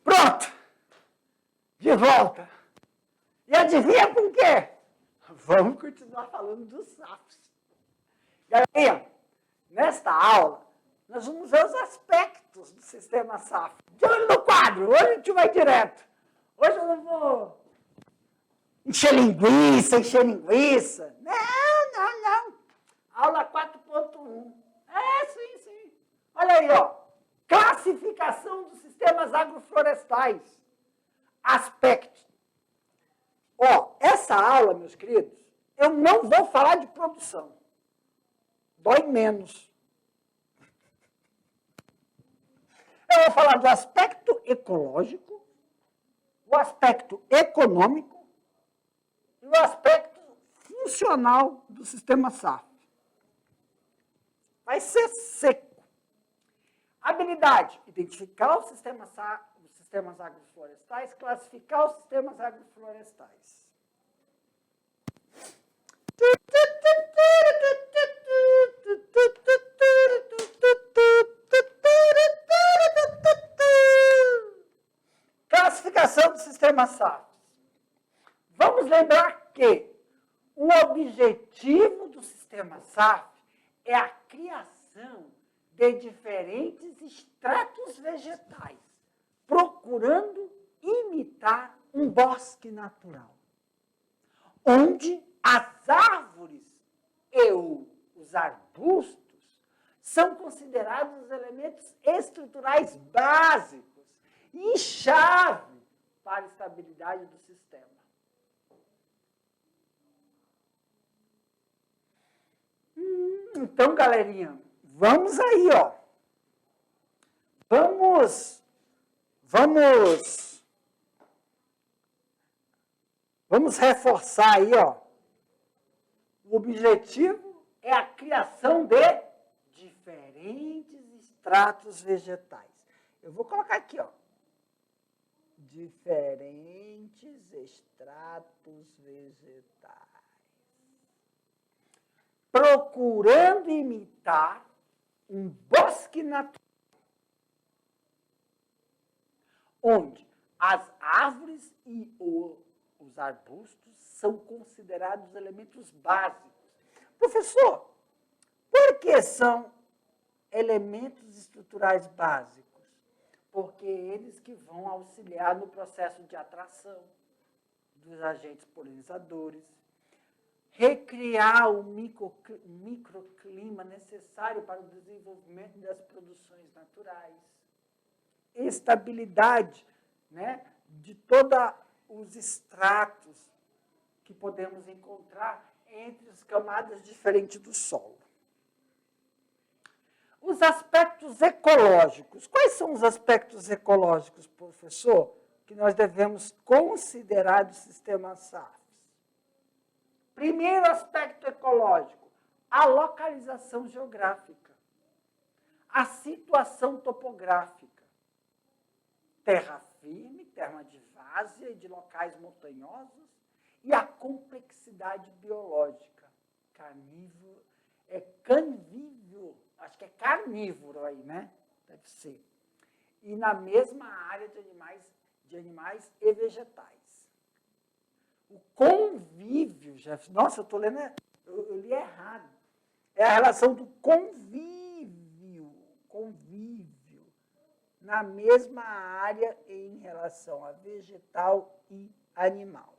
Pronto! De volta! E adivinha com o quê? Vamos continuar falando dos SAFs. Galerinha, nesta aula, nós vamos ver os aspectos do sistema SAF. De olho no quadro, hoje a gente vai direto. Hoje eu não vou encher linguiça. Não. Aula 4.1. Sim. Olha aí, ó. Classificação dos sistemas agroflorestais. Aspectos. Ó, essa aula, meus queridos, eu não vou falar de produção. Dói menos. Eu vou falar do aspecto ecológico, o aspecto econômico e o aspecto funcional do sistema SAF. Vai ser seco. Habilidade: identificar os sistemas agroflorestais, classificar os sistemas agroflorestais. Classificação do sistema SAF. Vamos lembrar que o objetivo do sistema SAF é a criação de diferentes estratos vegetais, procurando imitar um bosque natural, onde as árvores e os arbustos são considerados elementos estruturais básicos e chave para a estabilidade do sistema. Então, galerinha, vamos aí, ó. Vamos reforçar aí, ó. O objetivo é a criação de diferentes estratos vegetais. Eu vou colocar aqui, ó. Diferentes estratos vegetais. Procurando imitar um bosque natural, onde as árvores e os arbustos são considerados elementos básicos. Professor, por que são elementos estruturais básicos? Porque eles que vão auxiliar no processo de atração dos agentes polinizadores, recriar o microclima necessário para o desenvolvimento das produções naturais, estabilidade, né, de todos os estratos que podemos encontrar entre as camadas diferentes do solo. Os aspectos ecológicos. Quais são os aspectos ecológicos, professor, que nós devemos considerar do sistema SAF? Primeiro aspecto ecológico, a localização geográfica, a situação topográfica, terra firme, terra de várzea e de locais montanhosos, e a complexidade biológica, canívoro, acho que é carnívoro aí, né? Deve ser. E na mesma área de animais e vegetais. O convívio, Jeff, nossa, eu estou lendo, eu li errado. É a relação do convívio, na mesma área em relação a vegetal e animal.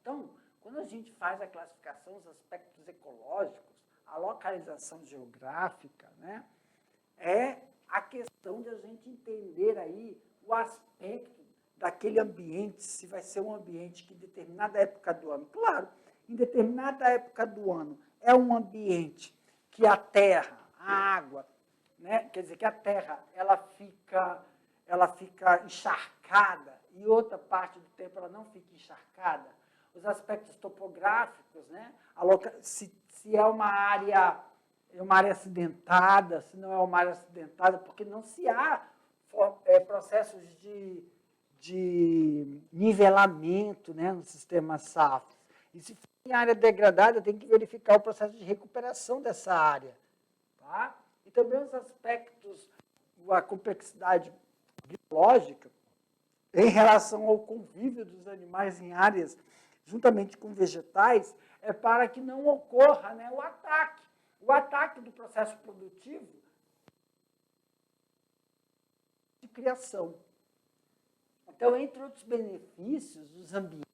Então, quando a gente faz a classificação dos aspectos ecológicos, a localização geográfica, né, é a questão de a gente entender aí o aspecto daquele ambiente, se vai ser um ambiente que em determinada época do ano, claro, em determinada época do ano, é um ambiente que a terra, a água, né, quer dizer que a terra ela fica encharcada e outra parte do tempo ela não fica encharcada. Os aspectos topográficos, né, se é uma área acidentada, se não é uma área acidentada, porque não se há processos de de nivelamento, né, no sistema SAF. E se for em área degradada, tem que verificar o processo de recuperação dessa área. Tá? E também os aspectos, a complexidade biológica em relação ao convívio dos animais em áreas juntamente com vegetais, é para que não ocorra, né, o ataque do processo produtivo de criação. Então, entre outros benefícios dos ambientes,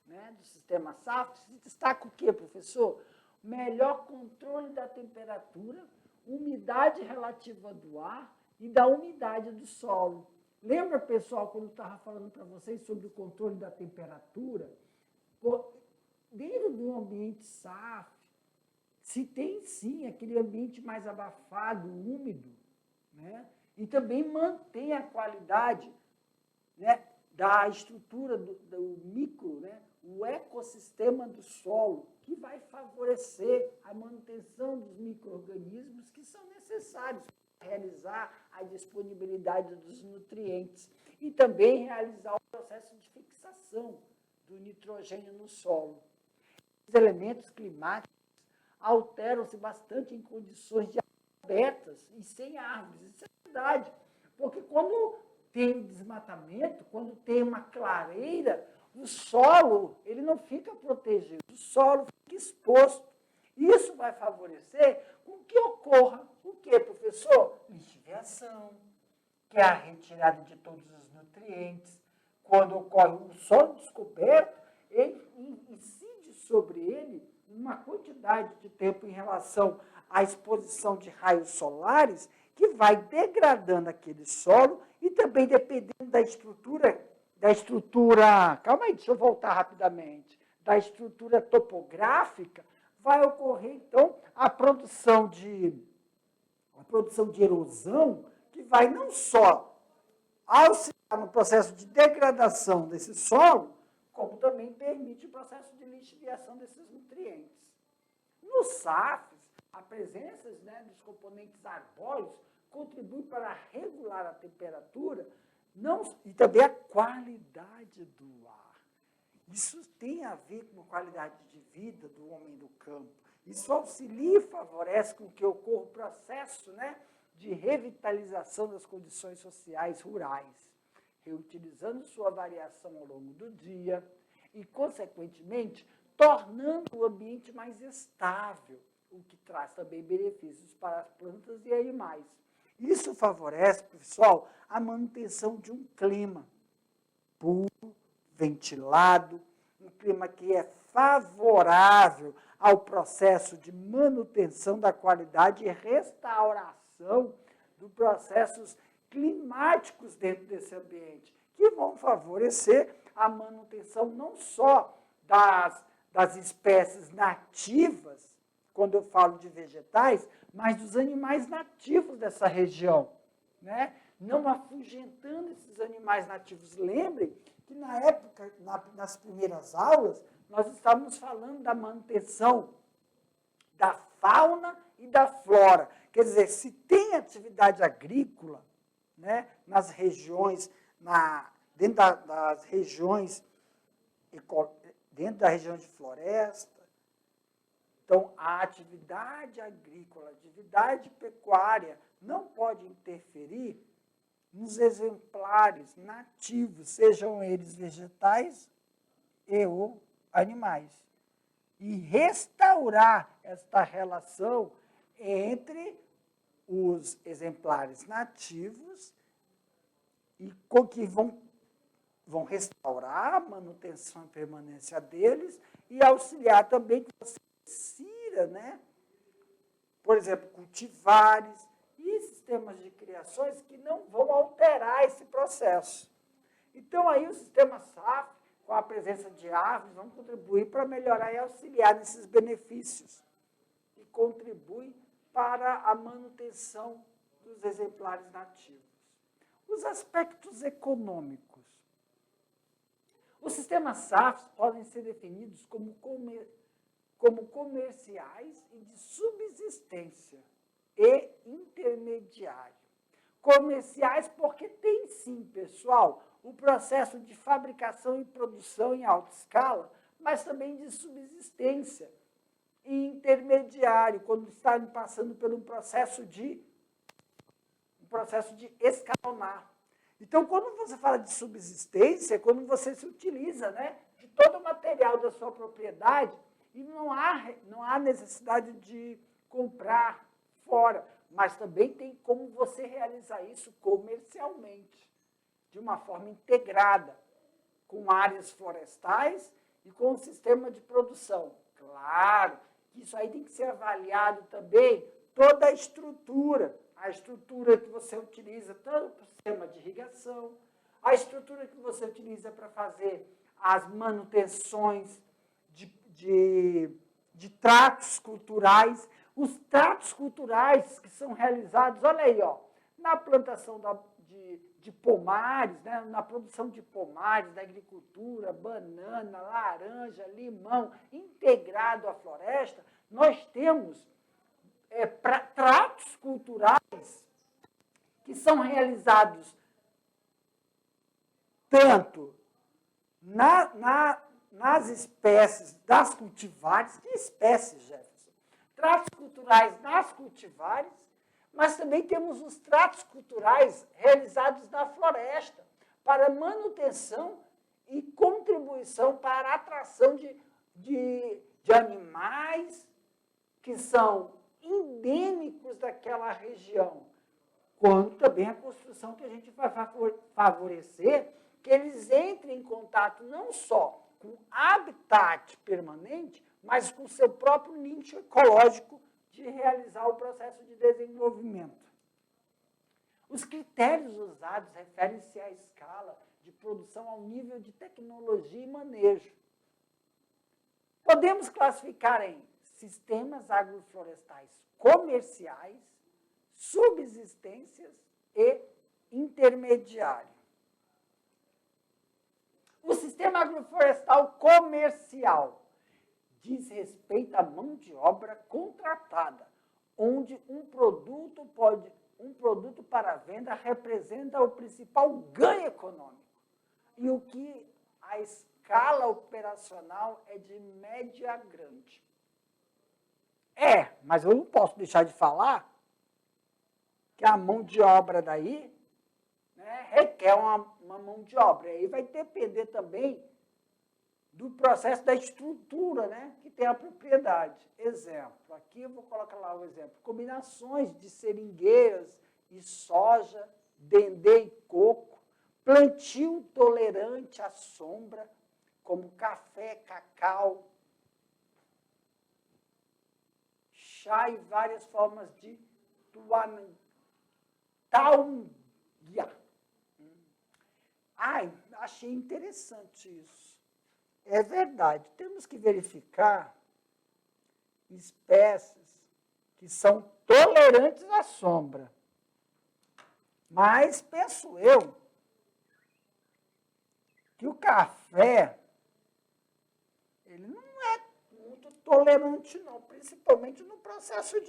né, do sistema SAF, se destaca o quê, professor? Melhor controle da temperatura, umidade relativa do ar e da umidade do solo. Lembra, pessoal, quando eu estava falando para vocês sobre o controle da temperatura? Dentro do ambiente SAF, se tem, sim, aquele ambiente mais abafado, úmido, né? E também mantém a qualidade, né, da estrutura do micro, né, o ecossistema do solo, que vai favorecer a manutenção dos micro-organismos que são necessários para realizar a disponibilidade dos nutrientes e também realizar o processo de fixação do nitrogênio no solo. Os elementos climáticos alteram-se bastante em condições de abertas e sem árvores. Isso é verdade, porque quando tem desmatamento, quando tem uma clareira, o solo ele não fica protegido, o solo fica exposto. Isso vai favorecer com que ocorra o quê, professor? Lixiviação, que é a retirada de todos os nutrientes. Quando ocorre um solo descoberto, ele incide sobre ele uma quantidade de tempo em relação à exposição de raios solares que vai degradando aquele solo e também dependendo da estrutura, calma aí, deixa eu voltar rapidamente, da estrutura topográfica, vai ocorrer, então, a produção de erosão, que vai não só auxiliar no processo de degradação desse solo, como também permite o processo de lixiviação desses nutrientes. Nos SAFs, a presença, né, dos componentes arbóreos contribui para regular a temperatura e também a qualidade do ar. Isso tem a ver com a qualidade de vida do homem do campo. Isso auxilia e favorece com que ocorra o processo, né, de revitalização das condições sociais rurais, reutilizando sua variação ao longo do dia e, consequentemente, tornando o ambiente mais estável, o que traz também benefícios para as plantas e animais. Isso favorece, pessoal, a manutenção de um clima puro, ventilado, um clima que é favorável ao processo de manutenção da qualidade e restauração dos processos climáticos dentro desse ambiente, que vão favorecer a manutenção não só das espécies nativas, quando eu falo de vegetais, mas dos animais nativos dessa região, né? Não afugentando esses animais nativos. Lembrem que, na época, nas primeiras aulas, nós estávamos falando da manutenção da fauna e da flora. Quer dizer, se tem atividade agrícola, né, nas regiões, dentro das regiões, dentro da região de floresta, então, a atividade agrícola, a atividade pecuária não pode interferir nos exemplares nativos, sejam eles vegetais e ou animais. E restaurar esta relação entre os exemplares nativos e com que vão restaurar a manutenção e permanência deles e auxiliar também que você insira, né, por exemplo, cultivares e sistemas de criações que não vão alterar esse processo. Então, aí o sistema SAF, com a presença de árvores, vão contribuir para melhorar e auxiliar nesses benefícios e contribui para a manutenção dos exemplares nativos. Os aspectos econômicos. Os sistemas SAFs podem ser definidos como comerciais e de subsistência e intermediário. Comerciais porque tem, sim, pessoal, o processo de fabricação e produção em alta escala, mas também de subsistência e intermediário, quando está passando por um processo de escalonar. Então, quando você fala de subsistência, é quando você se utiliza, né, de todo o material da sua propriedade e não há necessidade de comprar fora, mas também tem como você realizar isso comercialmente, de uma forma integrada, com áreas florestais e com o sistema de produção. Claro que isso aí tem que ser avaliado também, toda a estrutura que você utiliza, tanto para o sistema de irrigação, a estrutura que você utiliza para fazer as manutenções de tratos culturais, os tratos culturais que são realizados, olha aí, ó, na plantação de pomares, né, na produção de pomares, da agricultura, banana, laranja, limão, integrado à floresta, nós temos tratos culturais que são realizados tanto nas espécies das cultivares, que espécies, Jefferson? Tratos culturais nas cultivares, mas também temos os tratos culturais realizados na floresta, para manutenção e contribuição para a atração de animais que são endêmicos daquela região, quanto também a construção que a gente vai favorecer que eles entrem em contato não só com o habitat permanente, mas com o seu próprio nicho ecológico de realizar o processo de desenvolvimento. Os critérios usados referem-se à escala de produção ao nível de tecnologia e manejo. Podemos classificar em sistemas agroflorestais comerciais, subsistências e intermediário. O sistema agroflorestal comercial diz respeito à mão de obra contratada, onde um produto para venda representa o principal ganho econômico e o que a escala operacional é de média a grande. Mas eu não posso deixar de falar que a mão de obra daí, né, requer uma mão de obra. E aí vai depender também do processo da estrutura, né, que tem a propriedade. Exemplo, aqui eu vou colocar lá o exemplo. Combinações de seringueiras e soja, dendê e coco, plantio tolerante à sombra, como café, cacau, chá e várias formas de taugia. Achei interessante isso. É verdade, temos que verificar espécies que são tolerantes à sombra. Mas penso eu que o café, ele não é muito tolerante, não, principalmente no processo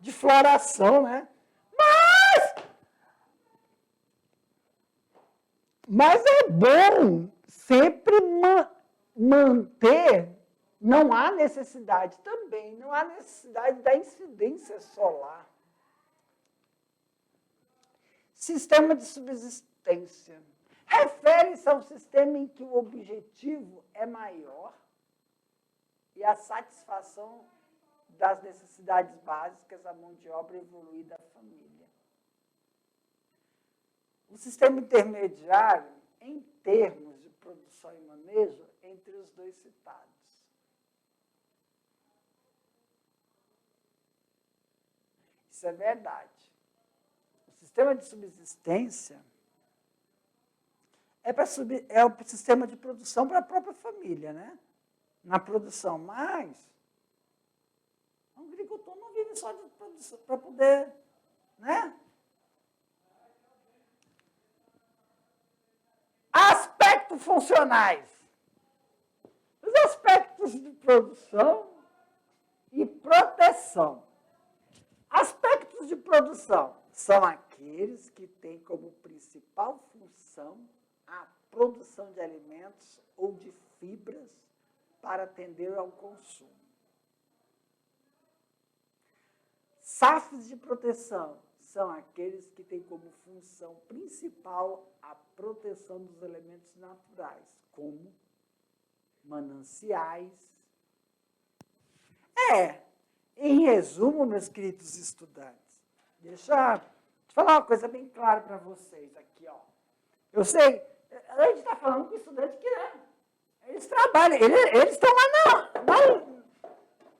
de floração, né? Mas é bom sempre manter, não há necessidade da incidência solar. Sistema de subsistência. Refere-se a um sistema em que o objetivo é maior e a satisfação das necessidades básicas, a mão de obra evoluída da família. O sistema intermediário, em termos de produção e manejo, entre os dois citados. Isso é verdade. O sistema de subsistência é o sistema de produção para a própria família, né? Na produção, mas o agricultor não vive só de produção para poder, né? Aspectos funcionais. Os aspectos de produção e proteção. produção são aqueles que têm como principal função a produção de alimentos ou de fibras para atender ao consumo. SAFs de proteção são aqueles que têm como função principal a proteção dos elementos naturais, como mananciais. Em resumo, meus queridos estudantes, deixa eu falar uma coisa bem clara para vocês aqui, ó. Eu sei, a gente está falando com estudantes que, né, eles trabalham, eles estão lá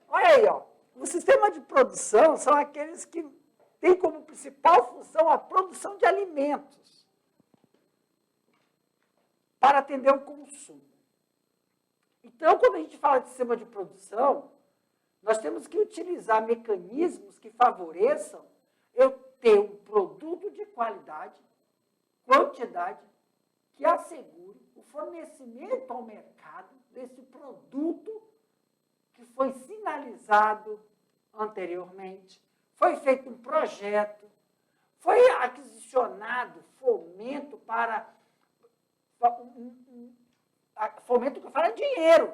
olha aí, ó. O sistema de produção são aqueles que têm como principal função a produção de alimentos para atender o consumo. Então, quando a gente fala de sistema de produção, nós temos que utilizar mecanismos que favoreçam eu ter um produto de qualidade, quantidade, que assegure o fornecimento ao mercado desse produto que foi sinalizado anteriormente, foi feito um projeto, foi aquisicionado fomento para... Fomento que eu falo é dinheiro,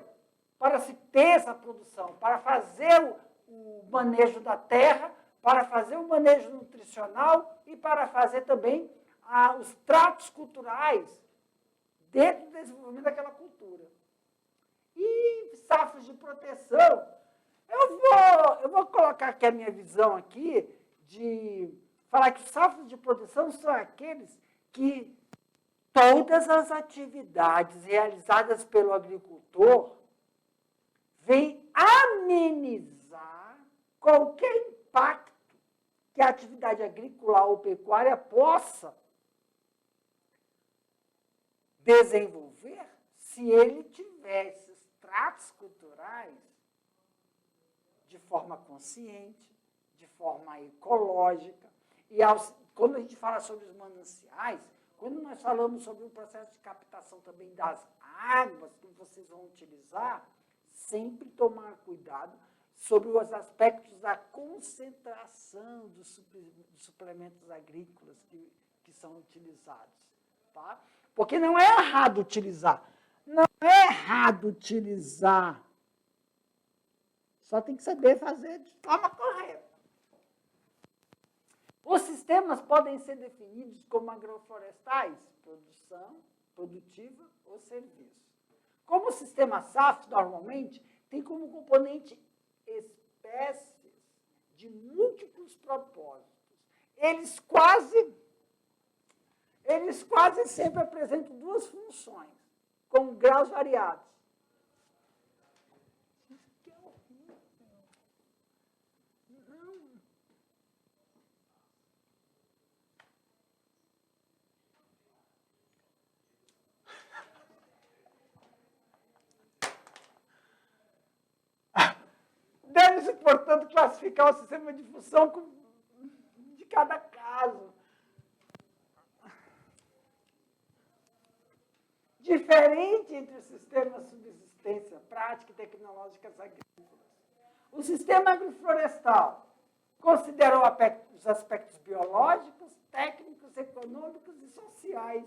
para se ter essa produção, para fazer o manejo da terra, para fazer o manejo nutricional e para fazer também os tratos culturais dentro do desenvolvimento daquela cultura. E safras de proteção, eu vou colocar aqui a minha visão aqui de falar que os safras de proteção são aqueles que todas as atividades realizadas pelo agricultor vêm amenizar qualquer impacto que a atividade agrícola ou pecuária possa desenvolver se ele tiver esses tratos culturais de forma consciente, de forma ecológica. E quando a gente fala sobre os mananciais, quando nós falamos sobre o processo de captação também das águas que vocês vão utilizar, sempre tomar cuidado sobre os aspectos da concentração dos suplementos agrícolas que são utilizados. Tá? Porque não é errado utilizar. Não é errado utilizar. Só tem que saber fazer de forma correta. Os sistemas podem ser definidos como agroflorestais, produção, produtiva ou serviço. Como o sistema SAF, normalmente, tem como componente espécies de múltiplos propósitos. Eles quase sempre apresentam duas funções, com graus variados. Deve-se, portanto, classificar o sistema de função de cada caso. Diferente entre os sistemas de subsistência prática e tecnológicas agrícolas. O sistema agroflorestal considera os aspectos biológicos, técnicos, econômicos e sociais.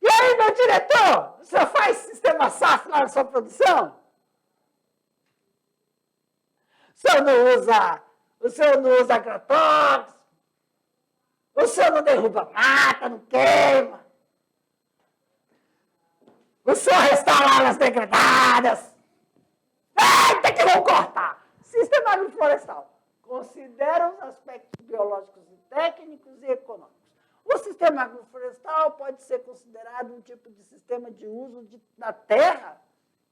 E aí, meu diretor, o senhor faz sistema SAF lá na sua produção? O senhor não usa agrotóxicos, o senhor não derruba mata, não queima, o senhor restaura as degradadas. Eita, que vão cortar! Sistema agroflorestal considera os aspectos biológicos e técnicos e econômicos. O sistema agroflorestal pode ser considerado um tipo de sistema de uso da terra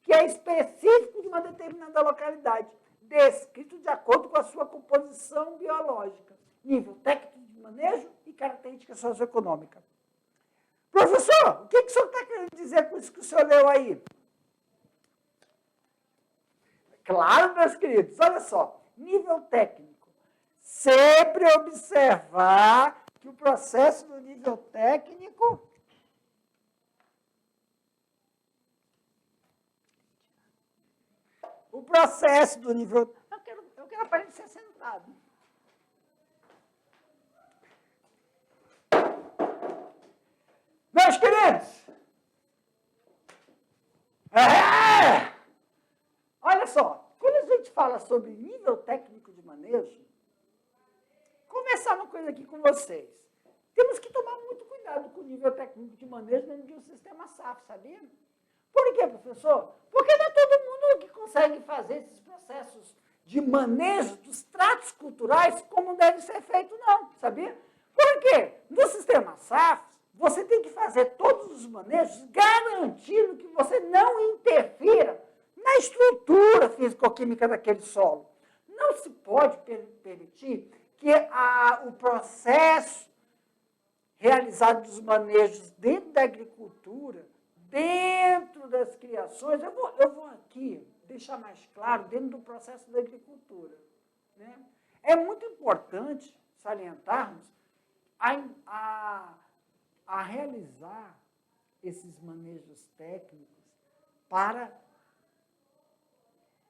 que é específico de uma determinada localidade, descrito de acordo com a sua composição biológica, nível técnico de manejo e característica socioeconômica. Professor, o que o senhor está querendo dizer com isso que o senhor leu aí? Claro, meus queridos, olha só, nível técnico. Sempre observar que o processo do nível técnico o processo do nível... Eu quero aparecer sentado. queridos? É! Olha só, quando a gente fala sobre nível técnico de manejo, começar uma coisa aqui com vocês. Temos que tomar muito cuidado com o nível técnico de manejo dentro de um sistema SAF, sabia? Por quê, professor? Porque não é todo mundo que consegue fazer esses processos de manejo dos tratos culturais como deve ser feito, não, sabia? Por quê? No sistema SAF, você tem que fazer todos os manejos garantindo que você não interfira na estrutura físico-química daquele solo. Não se pode permitir que o processo realizado dos manejos dentro da agricultura, dentro das criações, eu vou aqui deixar mais claro, dentro do processo da agricultura. Né? É muito importante salientarmos a realizar esses manejos técnicos para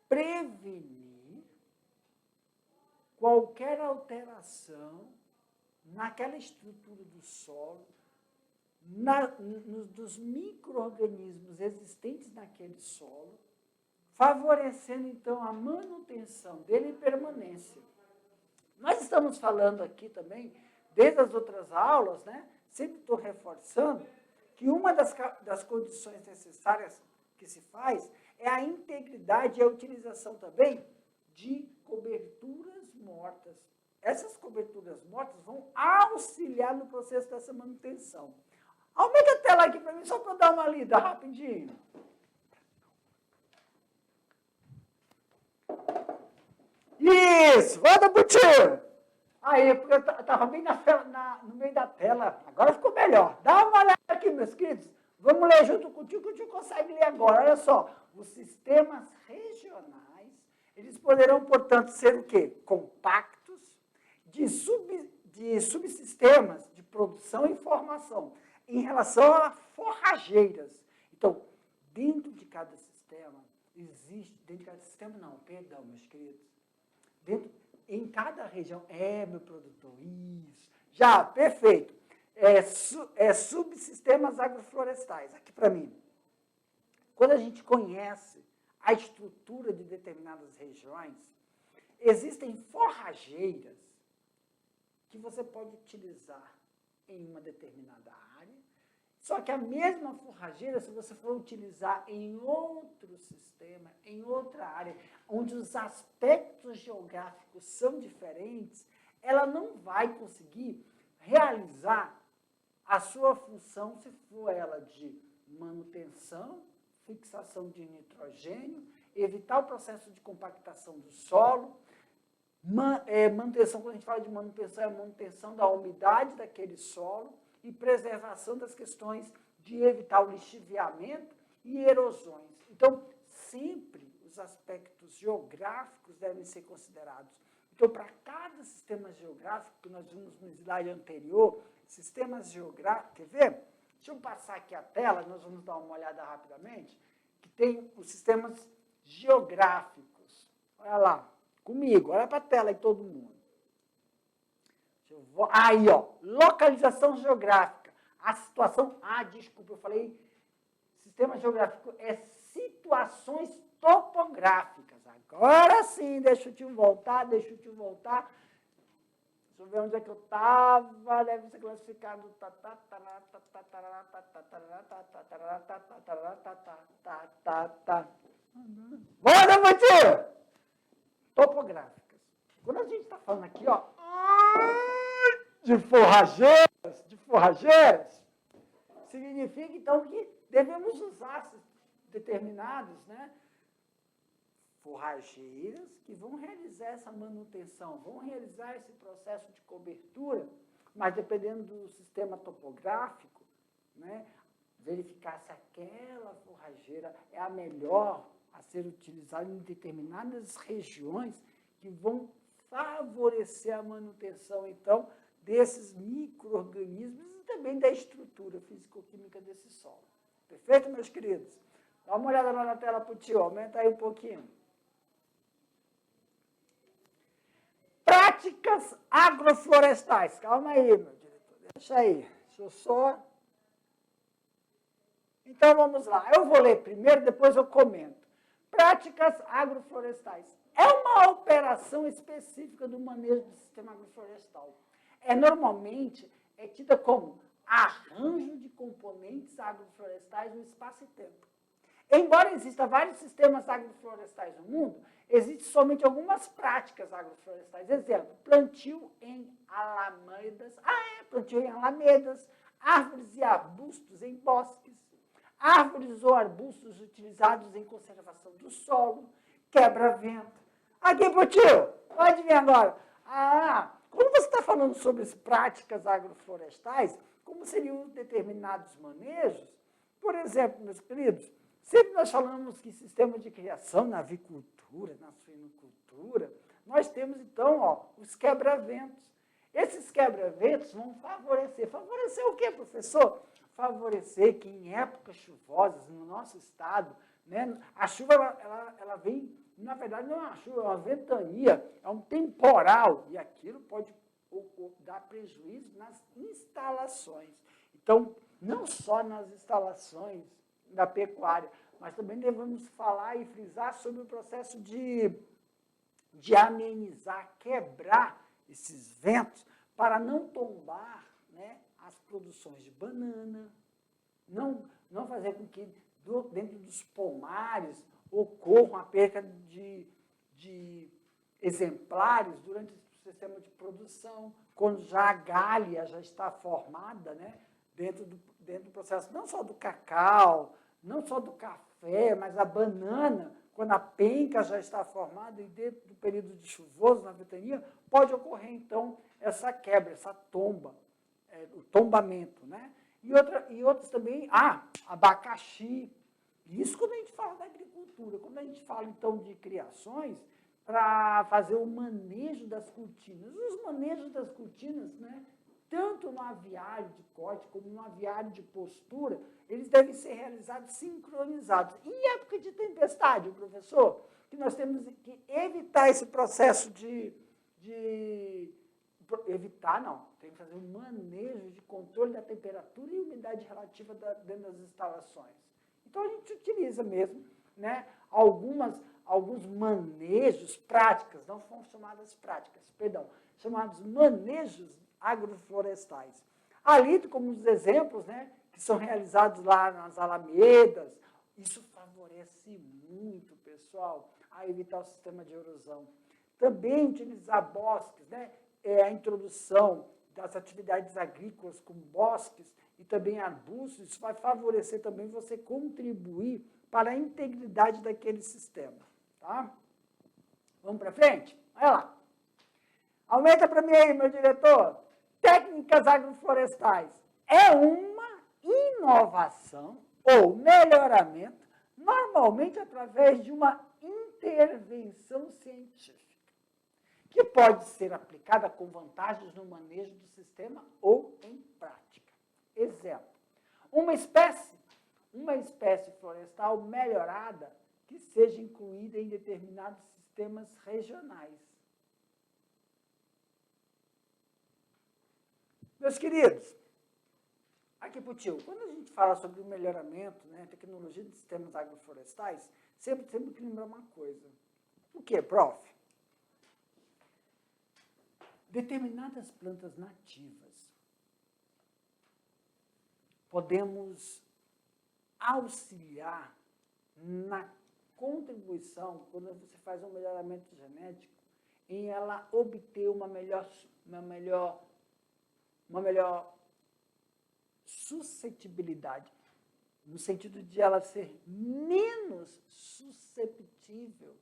prevenir qualquer alteração naquela estrutura do solo, dos micro-organismos existentes naquele solo, favorecendo, então, a manutenção dele e permanência. Nós estamos falando aqui também, desde as outras aulas, né, sempre estou reforçando, que uma das condições necessárias que se faz é a integridade e a utilização também de coberturas mortas. Essas coberturas mortas vão auxiliar no processo dessa manutenção. Aumenta a tela aqui para mim, só para dar uma lida rapidinho. Isso, volta pro tio. Aí, porque eu estava bem no meio da tela, agora ficou melhor. Dá uma olhada aqui, meus queridos. Vamos ler junto contigo, que o tio consegue ler agora. Olha só, os sistemas regionais, eles poderão, portanto, ser o quê? Compactos, de subsistemas de produção e informação, em relação a forrageiras. Então, dentro de cada sistema, meus queridos, em cada região, meu produtor, isso, já, perfeito, subsistemas agroflorestais, aqui para mim, quando a gente conhece a estrutura de determinadas regiões, existem forrageiras que você pode utilizar em uma determinada área, só que a mesma forrageira, se você for utilizar em outro sistema, em outra área, onde os aspectos geográficos são diferentes, ela não vai conseguir realizar a sua função, se for ela de manutenção, fixação de nitrogênio, evitar o processo de compactação do solo, manutenção, quando a gente fala de manutenção, é a manutenção da umidade daquele solo e preservação das questões de evitar o lixiviamento e erosões. Então, sempre os aspectos geográficos devem ser considerados. Então, para cada sistema geográfico, que nós vimos no slide anterior, sistemas geográficos, quer ver? Deixa eu passar aqui a tela, nós vamos dar uma olhada rapidamente, que tem os sistemas geográficos. Olha lá, comigo, olha para a tela aí todo mundo. Aí, ó, localização geográfica. A situação, desculpa, eu falei, sistema geográfico é situações topográficas. Agora sim, deixa o tio voltar. Deixa eu ver onde é que eu estava. Deve ser classificado. Bora, Matheus! Topográficas. Quando a gente está falando aqui, ó, de forrageiras, significa, então, que devemos usar determinados, né, forrageiras que vão realizar essa manutenção, vão realizar esse processo de cobertura, mas dependendo do sistema topográfico, né, verificar se aquela forrageira é a melhor a ser utilizada em determinadas regiões que vão favorecer a manutenção, então, desses micro-organismos e também da estrutura físico-química desse solo. Perfeito, meus queridos? Dá uma olhada lá na tela para o tio, aumenta aí um pouquinho. Práticas agroflorestais. Calma aí, meu diretor. Deixa aí. Deixa eu só Então, vamos lá. Eu vou ler primeiro, depois eu comento. Práticas agroflorestais. É uma operação específica do manejo do sistema agroflorestal. Normalmente, é tida como arranjo de componentes agroflorestais no espaço e tempo. Embora existam vários sistemas agroflorestais no mundo, existem somente algumas práticas agroflorestais. Exemplo, plantio em alamedas. Plantio em alamedas, árvores e arbustos em bosques, árvores ou arbustos utilizados em conservação do solo, quebra-vento. Aqui, Putinho, pode vir agora. Quando você está falando sobre as práticas agroflorestais, como seriam determinados manejos, por exemplo, meus queridos, sempre nós falamos que sistema de criação na avicultura, na suinocultura, nós temos, então, os quebra-ventos. Esses quebra-ventos vão favorecer. Favorecer o quê, professor? Favorecer que em épocas chuvosas, no nosso estado, né, a chuva ela vem, na verdade, não é uma chuva, é uma ventania, é um temporal, e aquilo pode dar prejuízo nas instalações. Então, não só nas instalações da pecuária, mas também devemos falar e frisar sobre o processo de amenizar, quebrar esses ventos para não tombar, né, as produções de banana, não fazer com que dentro dos pomares ocorra a perca de exemplares durante o sistema de produção, quando já a galha já está formada, né, dentro do processo, não só do cacau, não só do café, mas a banana, quando a penca já está formada e dentro do período de chuvoso, na ventania, pode ocorrer, então, essa quebra, essa tomba, o tombamento, né? E outros também, abacaxi. Isso quando a gente fala da agricultura. Quando a gente fala, então, de criações, para fazer o manejo das cortinas. Os manejos das cortinas, né, tanto no aviário de corte como no aviário de postura, eles devem ser realizados sincronizados. Em época de tempestade, professor, que nós temos que evitar esse processo tem que fazer um manejo de controle da temperatura e umidade relativa dentro das instalações. Então, a gente utiliza mesmo, né, alguns manejos, práticas, não são chamadas práticas, chamados manejos agroflorestais. Ali, como os exemplos, né, que são realizados lá nas alamedas, isso favorece muito, pessoal, a evitar o sistema de erosão. Também utilizar bosques, né, a introdução das atividades agrícolas com bosques e também arbustos, isso vai favorecer também você contribuir para a integridade daquele sistema. Tá? Vamos para frente? Olha lá. Aumenta para mim aí, meu diretor. Técnicas agroflorestais. É uma inovação ou melhoramento, normalmente através de uma intervenção científica, que pode ser aplicada com vantagens no manejo do sistema ou em prática. Exemplo, uma espécie florestal melhorada que seja incluída em determinados sistemas regionais. Meus queridos, aqui para o tio, quando a gente fala sobre o melhoramento, né, tecnologia de sistemas agroflorestais, sempre temos que lembrar uma coisa. O que, prof? Determinadas plantas nativas podemos auxiliar na contribuição, quando você faz um melhoramento genético, em ela obter uma melhor suscetibilidade, no sentido de ela ser menos susceptível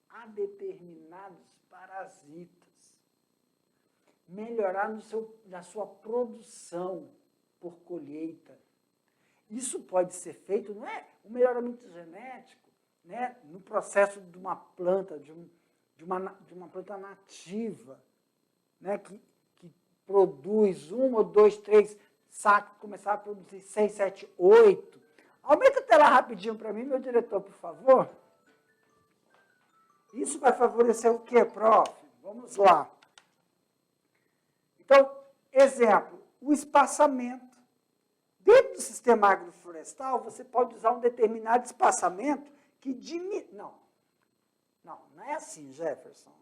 a determinados parasitas. Melhorar na sua produção por colheita. Isso pode ser feito, não é um melhoramento genético, né, no processo de uma planta, de uma planta nativa, né, que produz 1 ou 2, 3 sacos, começar a produzir 6, 7, 8. Aumenta a tela rapidinho para mim, meu diretor, por favor. Isso vai favorecer o quê, prof? Vamos lá. Então, exemplo, o espaçamento Dentro do sistema agroflorestal, você pode usar um determinado espaçamento que diminui... Não é assim, Jefferson.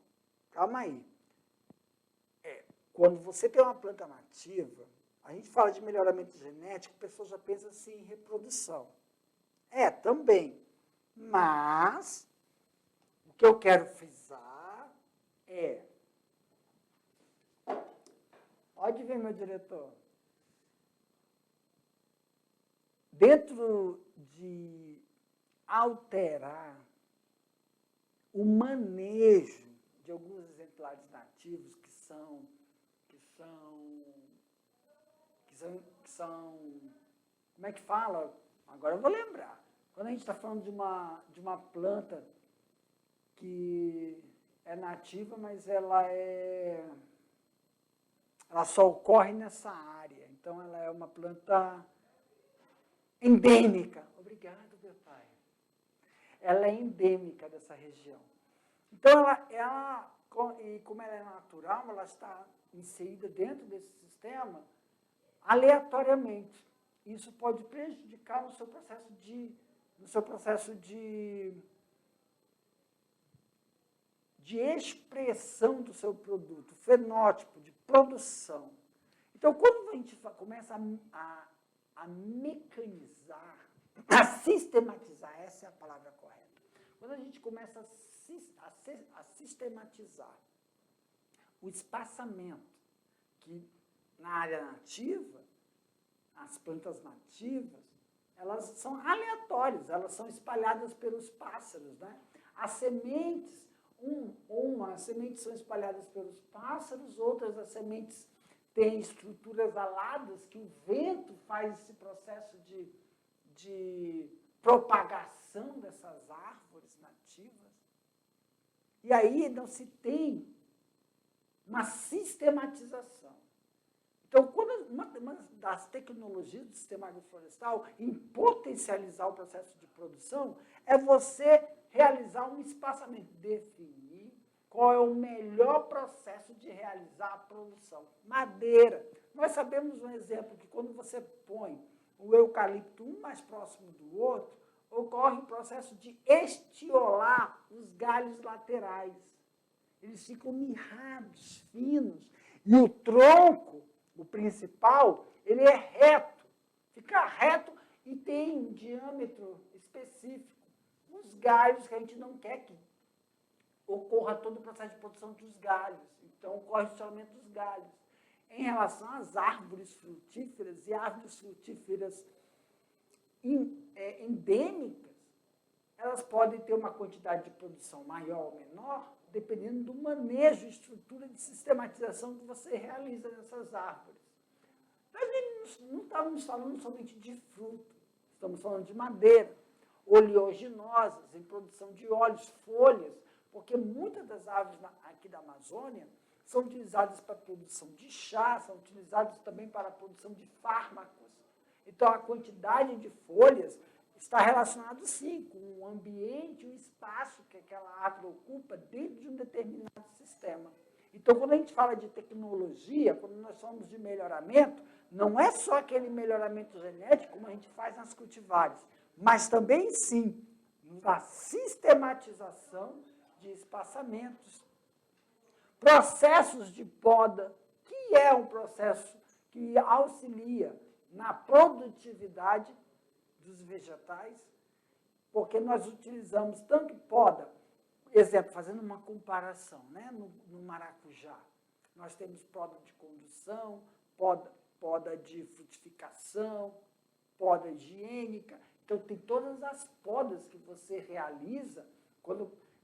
Calma aí. Quando você tem uma planta nativa, a gente fala de melhoramento genético, a pessoa já pensa assim em reprodução. Também. Mas, o que eu quero frisar é... Pode ver, meu diretor. Dentro de alterar o manejo de alguns exemplares nativos que são, como é que fala? Agora eu vou lembrar. Quando a gente está falando de uma planta que é nativa, mas ela só ocorre nessa área. Então, ela é uma planta endêmica. Obrigado, meu pai. Ela é endêmica dessa região. Então, e como ela é natural, ela está inserida dentro desse sistema aleatoriamente. Isso pode prejudicar no seu processo de expressão do seu produto, fenótipo, de produção. Então, quando a gente começa a mecanizar, a sistematizar, essa é a palavra correta. Quando a gente começa a sistematizar o espaçamento, que na área nativa, as plantas nativas, elas são aleatórias, elas são espalhadas pelos pássaros, né? As sementes, as sementes são espalhadas pelos pássaros, outras as sementes têm estruturas aladas, que o vento faz esse processo de propagação dessas árvores nativas. E aí não se tem uma sistematização. Então, uma das tecnologias do sistema agroflorestal em potencializar o processo de produção é você realizar um espaçamento, definir qual é o melhor processo de realizar a produção. Madeira. Nós sabemos um exemplo que quando você põe o eucalipto um mais próximo do outro, ocorre o processo de estiolar os galhos laterais. Eles ficam mirrados, finos, e o tronco, o principal, ele é reto, fica reto e tem um diâmetro específico. Os galhos que a gente não quer que ocorra todo o processo de produção dos galhos. Então, ocorre o estiolamento dos galhos. Em relação às árvores frutíferas e árvores frutíferas endêmicas, elas podem ter uma quantidade de produção maior ou menor, dependendo do manejo, estrutura de sistematização que você realiza nessas árvores. Nós não estamos falando somente de fruto, estamos falando de madeira, oleaginosas, em produção de óleos, folhas, porque muitas das árvores aqui da Amazônia são utilizadas para a produção de chá, são utilizadas também para a produção de fármacos. Então, a quantidade de folhas está relacionado, sim, com o ambiente, o espaço que aquela árvore ocupa dentro de um determinado sistema. Então, quando a gente fala de tecnologia, quando nós falamos de melhoramento, não é só aquele melhoramento genético como a gente faz nas cultivares, mas também, sim, na sistematização de espaçamentos. Processos de poda, que é um processo que auxilia na produtividade dos vegetais, porque nós utilizamos tanto poda, exemplo, fazendo uma comparação, né? No maracujá, nós temos poda de condução, poda de frutificação, poda higiênica. Então, tem todas as podas que você realiza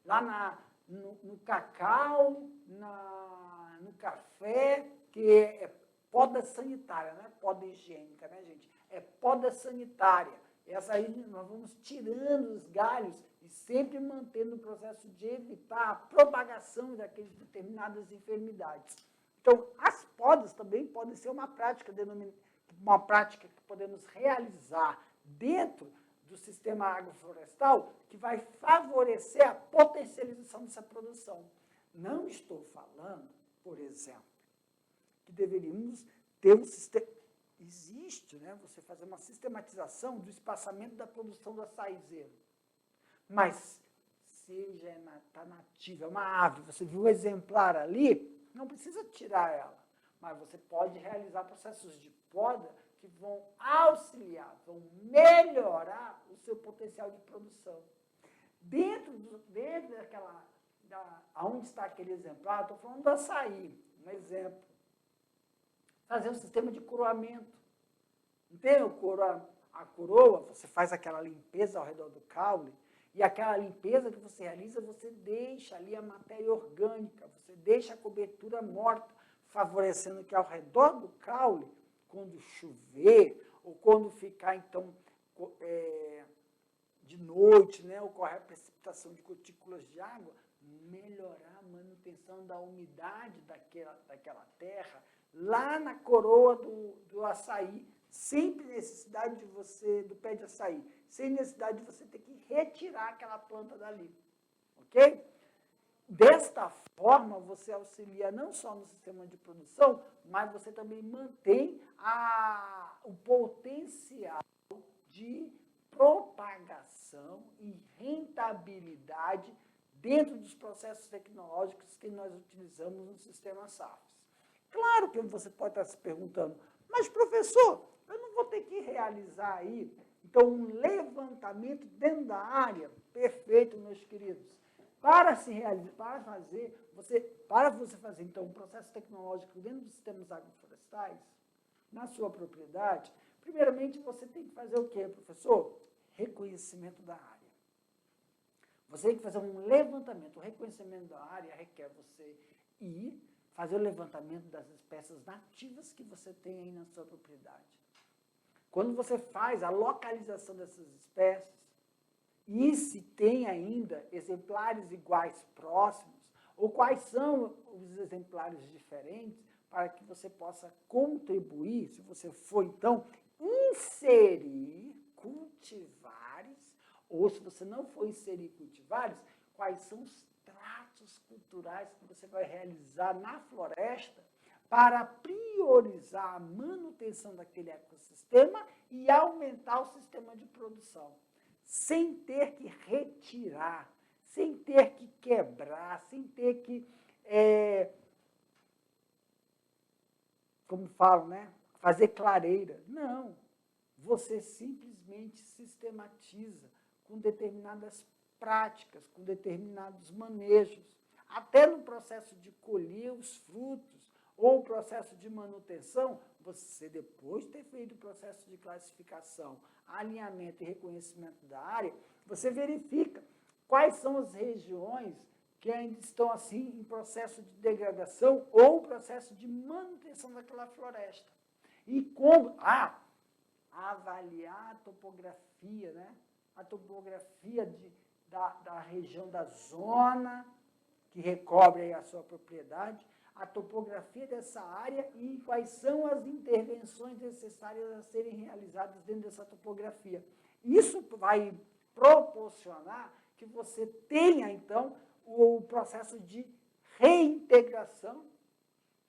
lá no cacau, no café, que é poda sanitária, não é poda higiênica, né, gente? É poda sanitária. Essa aí nós vamos tirando os galhos e sempre mantendo o processo de evitar a propagação daquelas determinadas enfermidades. Então, as podas também podem ser uma prática que podemos realizar dentro do sistema agroflorestal que vai favorecer a potencialização dessa produção. Não estou falando, por exemplo, que deveríamos ter um sistema... existe, né, você fazer uma sistematização do espaçamento da produção do açaizeiro. Mas, se ele já está nativo, é uma árvore, você viu o exemplar ali, não precisa tirar ela, mas você pode realizar processos de poda que vão auxiliar, vão melhorar o seu potencial de produção. Dentro daquela, onde está aquele exemplar, estou falando do açaí, um exemplo. Fazer um sistema de coroamento. Não tem a coroa, você faz aquela limpeza ao redor do caule, e aquela limpeza que você realiza, você deixa ali a matéria orgânica, você deixa a cobertura morta, favorecendo que ao redor do caule, quando chover, ou quando ficar, então, de noite, né, ocorre a precipitação de gotículas de água, melhorar a manutenção da umidade daquela terra, lá na coroa do açaí, sem necessidade de você, do pé de açaí, sem necessidade de você ter que retirar aquela planta dali, ok? Desta forma, você auxilia não só no sistema de produção, mas você também mantém o potencial de propagação e rentabilidade dentro dos processos tecnológicos que nós utilizamos no sistema SAFs. Claro que você pode estar se perguntando, mas, professor, eu não vou ter que realizar aí, então, um levantamento dentro da área? Perfeito, meus queridos. Para você fazer, então, um processo tecnológico dentro dos sistemas agroflorestais, na sua propriedade, primeiramente, você tem que fazer o quê, professor? Reconhecimento da área. Você tem que fazer um levantamento. O reconhecimento da área requer você ir fazer o levantamento das espécies nativas que você tem aí na sua propriedade. Quando você faz a localização dessas espécies, e se tem ainda exemplares iguais próximos, ou quais são os exemplares diferentes, para que você possa contribuir, se você for, então, inserir cultivares, ou se você não for inserir cultivares, quais são os tratos culturais que você vai realizar na floresta para priorizar a manutenção daquele ecossistema e aumentar o sistema de produção, sem ter que retirar, sem ter que quebrar, sem ter que, como falam, né, fazer clareira. Não, você simplesmente sistematiza com determinadas práticas, com determinados manejos, até no processo de colher os frutos, ou o processo de manutenção, você, depois de ter feito o processo de classificação, alinhamento e reconhecimento da área, você verifica quais são as regiões que ainda estão, assim, em processo de degradação ou processo de manutenção daquela floresta. E como? Avaliar a topografia, né? A topografia da região da zona que recobre aí a sua propriedade, a topografia dessa área e quais são as intervenções necessárias a serem realizadas dentro dessa topografia. Isso vai proporcionar que você tenha, então, o processo de reintegração,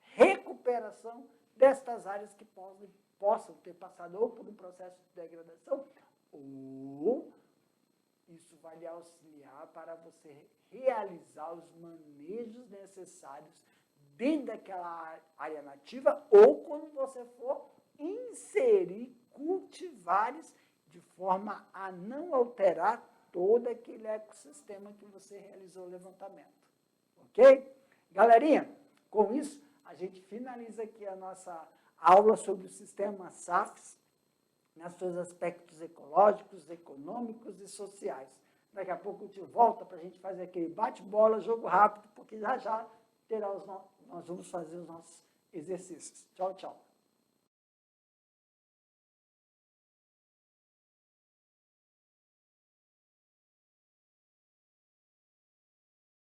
recuperação destas áreas que possam ter passado ou por um processo de degradação, ou isso vai lhe auxiliar para você realizar os manejos necessários dentro daquela área nativa, ou quando você for inserir cultivares de forma a não alterar todo aquele ecossistema que você realizou o levantamento. Ok? Galerinha, com isso, a gente finaliza aqui a nossa aula sobre o sistema SAFs, nos seus aspectos ecológicos, econômicos e sociais. Daqui a pouco a gente volta para a gente fazer aquele bate-bola, jogo rápido, porque já nós vamos fazer os nossos exercícios. Tchau, tchau.